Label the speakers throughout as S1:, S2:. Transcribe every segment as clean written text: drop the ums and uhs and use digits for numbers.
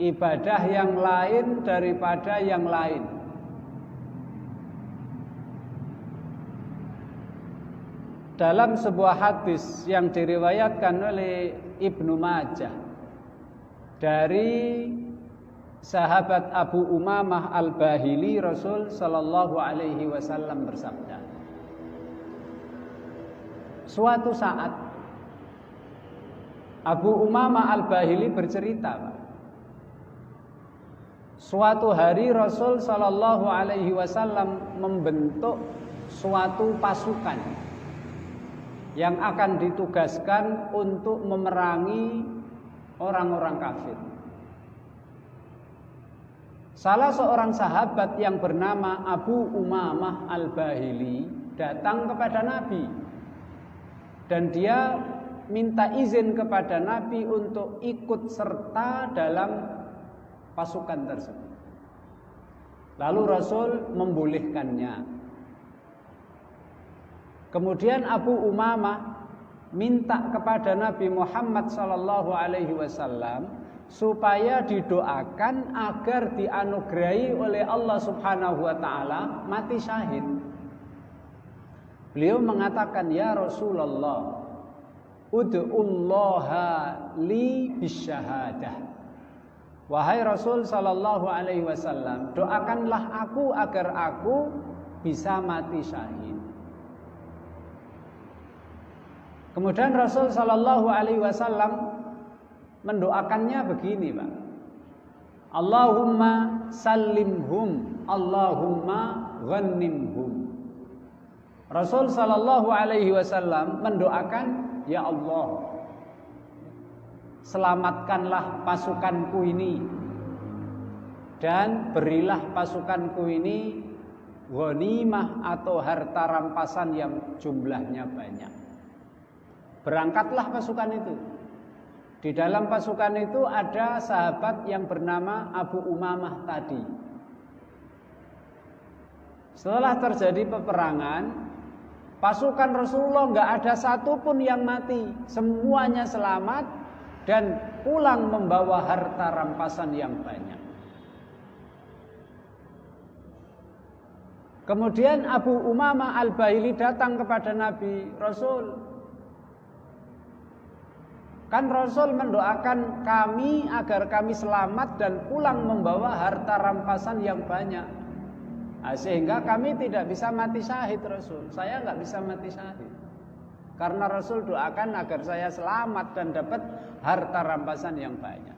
S1: ibadah yang lain daripada yang lain. Dalam sebuah hadis yang diriwayatkan oleh Ibnu Majah dari sahabat Abu Umamah Al-Bahili, Rasul sallallahu alaihi wasallam bersabda, suatu saat Abu Umamah Al-Bahili bercerita, Pak, suatu hari Rasul sallallahu alaihi wasallam membentuk suatu pasukan yang akan ditugaskan untuk memerangi orang-orang kafir. Salah seorang sahabat yang bernama Abu Umamah Al-Bahili datang kepada Nabi, dan dia minta izin kepada Nabi untuk ikut serta dalam pasukan tersebut. Lalu Rasul membolehkannya. Kemudian Abu Umamah minta kepada Nabi Muhammad sallallahu alaihi wasallam supaya didoakan agar dianugerahi oleh Allah Subhanahu wa taala mati syahid. Beliau mengatakan, ya Rasulullah, ud'ullaha li bisyahadah. Wahai Rasul sallallahu alaihi wasallam, doakanlah aku agar aku bisa mati syahid. Kemudian Rasul sallallahu alaihi wasallam mendoakannya begini, Pak. Allahumma sallimhum, Allahumma ghanimhum. Rasul sallallahu alaihi wasallam mendoakan, ya Allah, selamatkanlah pasukanku ini dan berilah pasukanku ini ghanimah atau harta rampasan yang jumlahnya banyak. Berangkatlah pasukan itu. Di dalam pasukan itu ada sahabat yang bernama Abu Umamah tadi. Setelah terjadi peperangan, pasukan Rasulullah nggak ada satupun yang mati, semuanya selamat dan pulang membawa harta rampasan yang banyak. Kemudian Abu Umamah Al-Bahili datang kepada Nabi, Rasul, kan Rasul mendoakan kami agar kami selamat dan pulang membawa harta rampasan yang banyak. Sehingga kami tidak bisa mati syahid, Rasul. Saya nggak bisa mati syahid. Karena Rasul doakan agar saya selamat dan dapat harta rampasan yang banyak.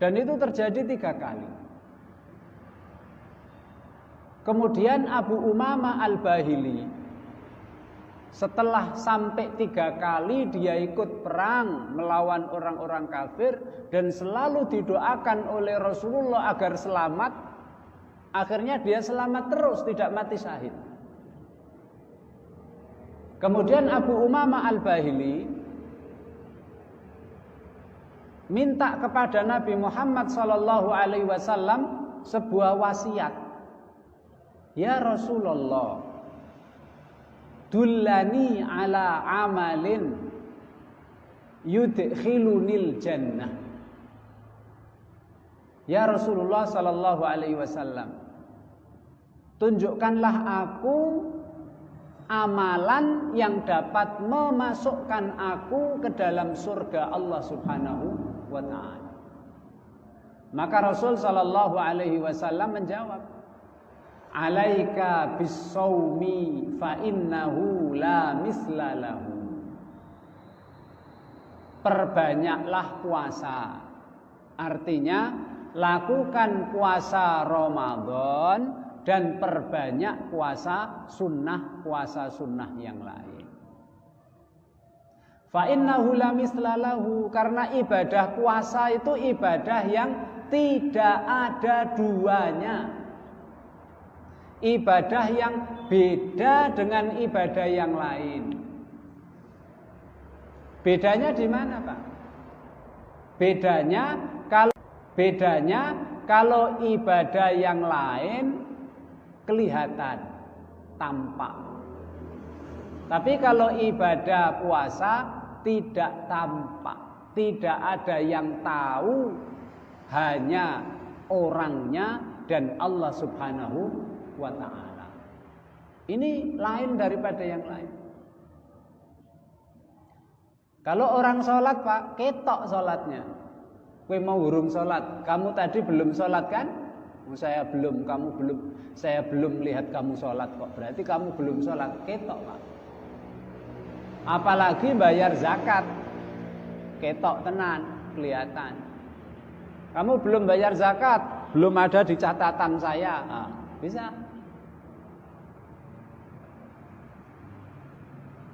S1: Dan itu terjadi 3 kali. Kemudian Abu Umamah Al-Bahili setelah sampai 3 kali dia ikut perang melawan orang-orang kafir dan selalu didoakan oleh Rasulullah agar selamat, akhirnya dia selamat terus, tidak mati syahid. Kemudian Abu Umamah Al-Bahili minta kepada Nabi Muhammad sallallahu alaihi wasallam sebuah wasiat. Ya Rasulullah, dullani ala amalin yudkhilunil jannah. Ya Rasulullah sallallahu alaihi wasallam, tunjukkanlah aku amalan yang dapat memasukkan aku ke dalam surga Allah Subhanahu wa taala. Maka Rasul sallallahu alaihi wasallam menjawab, alaika bis-shaumi fa innahu la misla lahu. Perbanyaklah puasa. Artinya lakukan puasa Ramadan dan perbanyak puasa sunnah yang lain. Fa innahu la misla lahu, karena ibadah puasa itu ibadah yang tidak ada duanya. Ibadah yang beda dengan ibadah yang lain. Bedanya di mana, Pak? Bedanya kalau ibadah yang lain kelihatan, tampak. Tapi kalau ibadah puasa tidak tampak, tidak ada yang tahu hanya orangnya dan Allah Subhanahu wa ta'ala. Ini lain daripada yang lain. Kalau orang sholat Pak, ketok sholatnya. Kowe mau urung sholat, kamu tadi belum sholat kan? Saya belum, kamu belum. Saya belum lihat kamu sholat kok. Berarti kamu belum sholat, ketok Pak. Apalagi bayar zakat, ketok tenan, kelihatan. Kamu belum bayar zakat, belum ada di catatan saya. Nah, bisa.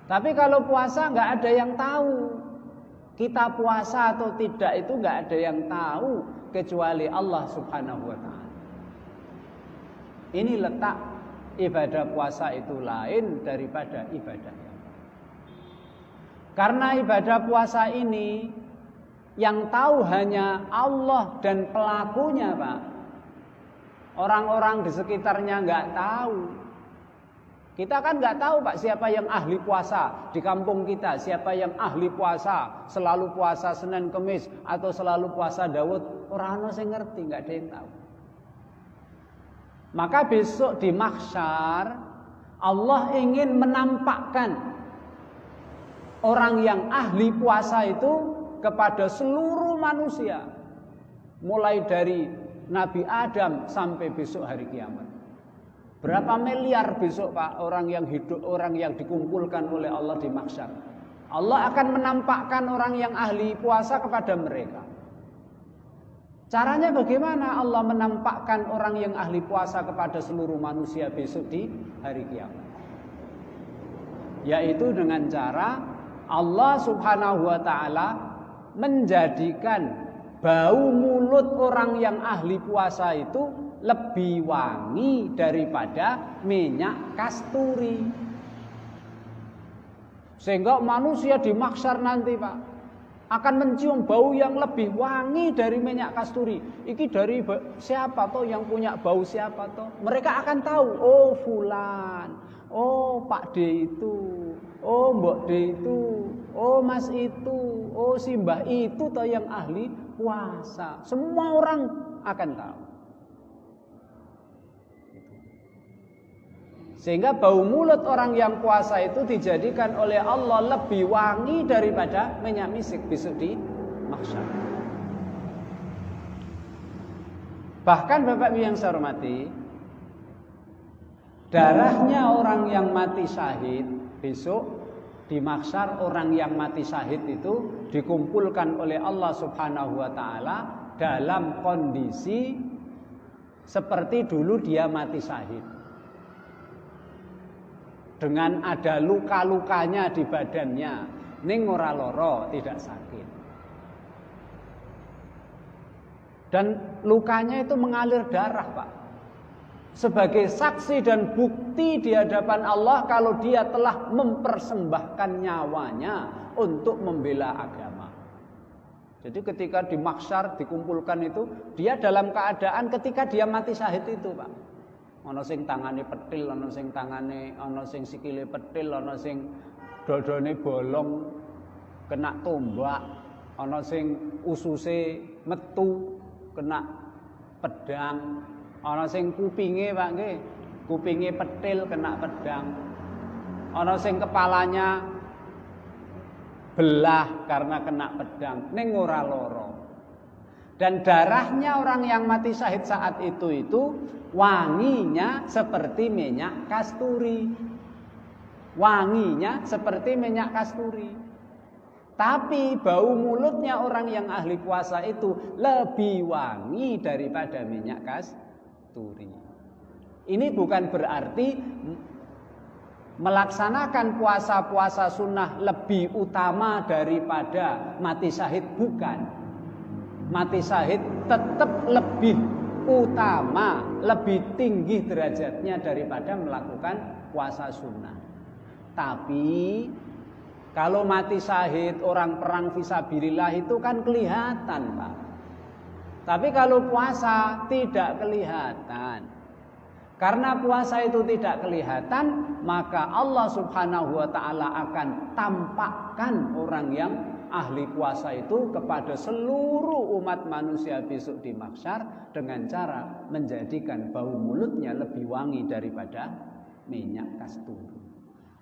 S1: Tapi kalau puasa nggak ada yang tahu. Kita puasa atau tidak itu nggak ada yang tahu kecuali Allah Subhanahu wa ta'ala. Ini letak ibadah puasa itu lain daripada ibadah yang lain. Karena ibadah puasa ini yang tahu hanya Allah dan pelakunya, Pak. Orang-orang di sekitarnya nggak tahu. Kita kan nggak tahu Pak siapa yang ahli puasa di kampung kita, siapa yang ahli puasa, selalu puasa Senin Kemis atau selalu puasa Daud. Orang sing ngerti, nggak ada yang tahu. Maka besok di mahsyar Allah ingin menampakkan orang yang ahli puasa itu kepada seluruh manusia, mulai dari Nabi Adam sampai besok hari kiamat. Berapa miliar besok Pak orang yang hidup, orang yang dikumpulkan oleh Allah di mahsyar. Allah akan menampakkan orang yang ahli puasa kepada mereka. Caranya bagaimana Allah menampakkan orang yang ahli puasa kepada seluruh manusia besok di hari kiamat? Yaitu dengan cara Allah Subhanahu wa ta'ala menjadikan bau mulut orang yang ahli puasa itu lebih wangi daripada minyak kasturi. Sehingga manusia di mahsyar nanti Pak akan mencium bau yang lebih wangi dari minyak kasturi. Iki dari siapa toh yang punya bau siapa toh? Mereka akan tahu, oh fulan, oh Pak D itu, oh Mbok D itu, oh Mas itu, oh si Mbah itu toh yang ahli puasa. Semua orang akan tahu. Sehingga bau mulut orang yang puasa itu dijadikan oleh Allah lebih wangi daripada minyak misik besok di mahsyar. Bahkan Bapak Ibu yang saya hormati, darahnya orang yang mati syahid besok di mahsyar, orang yang mati syahid itu dikumpulkan oleh Allah Subhanahu wa ta'ala dalam kondisi seperti dulu dia mati syahid. Dengan ada luka-lukanya di badannya, ning ora loro, tidak sakit. Dan lukanya itu mengalir darah, Pak. Sebagai saksi dan bukti di hadapan Allah kalau dia telah mempersembahkan nyawanya untuk membela agama. Jadi ketika di mahsyar dikumpulkan itu, dia dalam keadaan ketika dia mati syahid itu, Pak. Ana sing tangane petil, ana sing tangane, ana sing sikile petil, ana sing dodone bolong kena tombak, ana sing ususe metu kena pedang, ana sing kupinge Pak nggih, kupinge petil kena pedang. Ana sing kepalanya belah karena kena pedang, ning ora loro. Dan darahnya orang yang mati syahid saat itu wanginya seperti minyak kasturi. Wanginya seperti minyak kasturi. Tapi bau mulutnya orang yang ahli puasa itu lebih wangi daripada minyak kasturi. Ini bukan berarti melaksanakan puasa-puasa sunnah lebih utama daripada mati syahid, bukan. Mati syahid tetap lebih utama, lebih tinggi derajatnya daripada melakukan puasa sunnah. Tapi kalau mati syahid orang perang fisabilillah itu kan kelihatan, Pak. Tapi kalau puasa tidak kelihatan. Karena puasa itu tidak kelihatan, maka Allah Subhanahu wa ta'ala akan tampakkan orang yang ahli puasa itu kepada seluruh umat manusia besok di mahsyar dengan cara menjadikan bau mulutnya lebih wangi daripada minyak kasturi.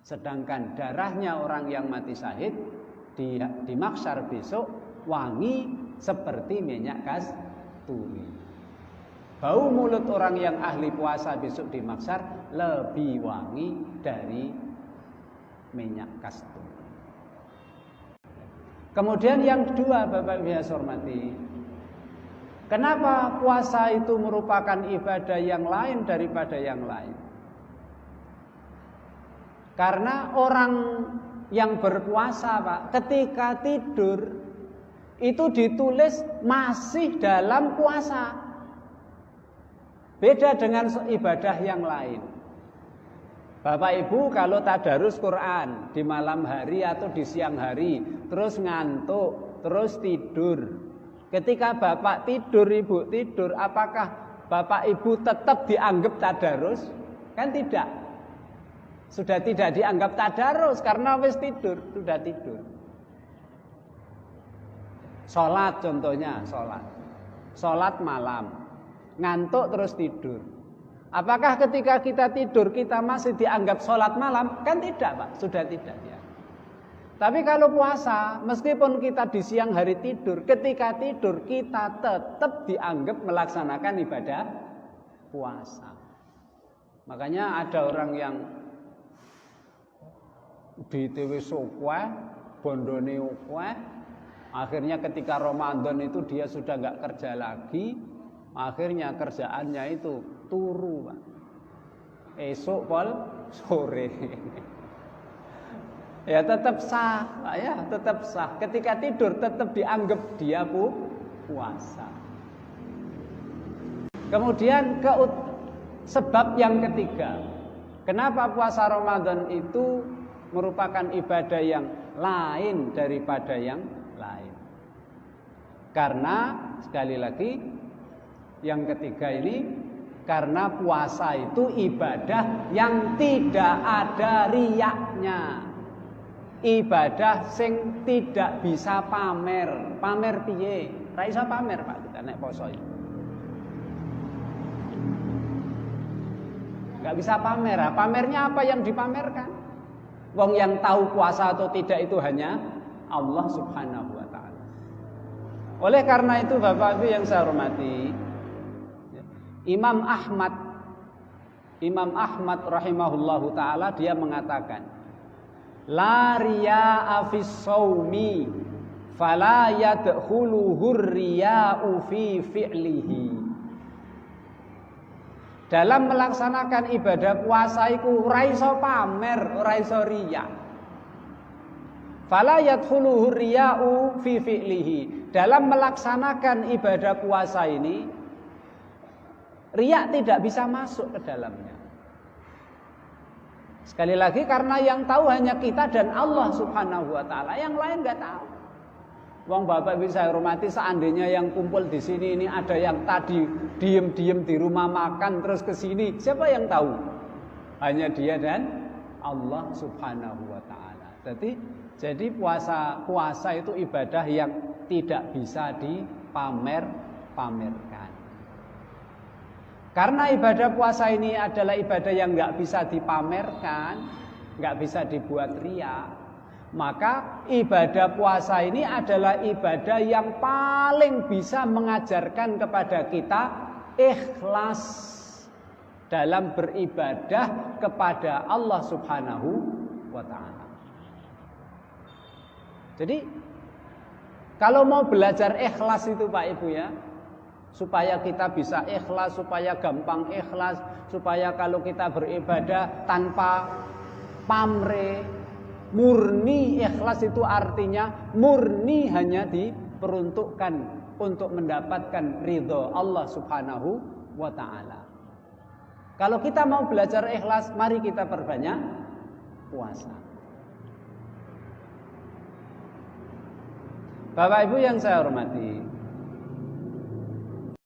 S1: Sedangkan darahnya orang yang mati syahid di mahsyar besok wangi seperti minyak kasturi. Bau mulut orang yang ahli puasa besok di mahsyar lebih wangi dari minyak kasturi. Kemudian yang kedua, Bapak Ibu yang saya hormati, kenapa puasa itu merupakan ibadah yang lain daripada yang lain? Karena orang yang berpuasa, Pak, ketika tidur itu ditulis masih dalam puasa. Beda dengan ibadah yang lain. Bapak Ibu kalau tadarus Quran di malam hari atau di siang hari, terus ngantuk, terus tidur. Ketika Bapak tidur, Ibu tidur, apakah Bapak Ibu tetap dianggap tadarus? Kan tidak. Sudah tidak dianggap tadarus karena wis tidur, sudah tidur. Sholat contohnya, sholat malam, ngantuk terus tidur. Apakah ketika kita tidur kita masih dianggap sholat malam? Kan tidak, Pak, sudah tidak ya. Tapi kalau puasa, meskipun kita di siang hari tidur, ketika tidur kita tetap dianggap melaksanakan ibadah puasa. Makanya ada orang yang di TV sokwe, bondone ukwe, akhirnya ketika Ramadan itu dia sudah nggak kerja lagi, akhirnya kerjaannya itu turu, Pak. Esok pol sore. Ya tetap sah, Pak, ya tetap sah. Ketika tidur tetap dianggap dia puasa. Kemudian sebab yang ketiga, kenapa puasa Ramadan itu merupakan ibadah yang lain daripada yang lain? Karena sekali lagi yang ketiga ini, karena puasa itu ibadah yang tidak ada riyaknya. Ibadah sing tidak bisa pamer. Pamer piye? Ra iso pamer, Pak, kita nek poso iki. Enggak bisa pamer. Pamernya apa yang dipamerkan? Wong yang tahu puasa atau tidak itu hanya Allah Subhanahu wa taala. Oleh karena itu Bapak Ibu yang saya hormati, Imam Ahmad rahimahullahu taala dia mengatakan, la riya'a fis shaumi fala yadkhuluhur riya'u fi fi'lihi. Dalam melaksanakan ibadah puasa iku ora iso pamer, ora iso riya. Fala yadkhuluhur riya'u fi fi'lihi. Dalam melaksanakan ibadah puasa ini riya tidak bisa masuk ke dalamnya. Sekali lagi karena yang tahu hanya kita dan Allah Subhanahu wa taala, yang lain enggak tahu. Wong Bapak Ibu saya hormati, seandainya yang kumpul di sini ini ada yang tadi diem-diem di rumah makan terus ke sini, siapa yang tahu? Hanya dia dan Allah Subhanahu wa taala. Jadi puasa itu ibadah yang tidak bisa dipamerkan. Karena ibadah puasa ini adalah ibadah yang nggak bisa dipamerkan, nggak bisa dibuat riya, maka ibadah puasa ini adalah ibadah yang paling bisa mengajarkan kepada kita ikhlas dalam beribadah kepada Allah Subhanahu wa taala. Jadi kalau mau belajar ikhlas itu Pak Ibu ya, supaya kita bisa ikhlas, supaya gampang ikhlas, supaya kalau kita beribadah tanpa pamrih, murni ikhlas itu artinya murni hanya diperuntukkan untuk mendapatkan ridho Allah Subhanahu wa taala. Kalau kita mau belajar ikhlas, mari kita perbanyak puasa. Bapak Ibu yang saya hormati,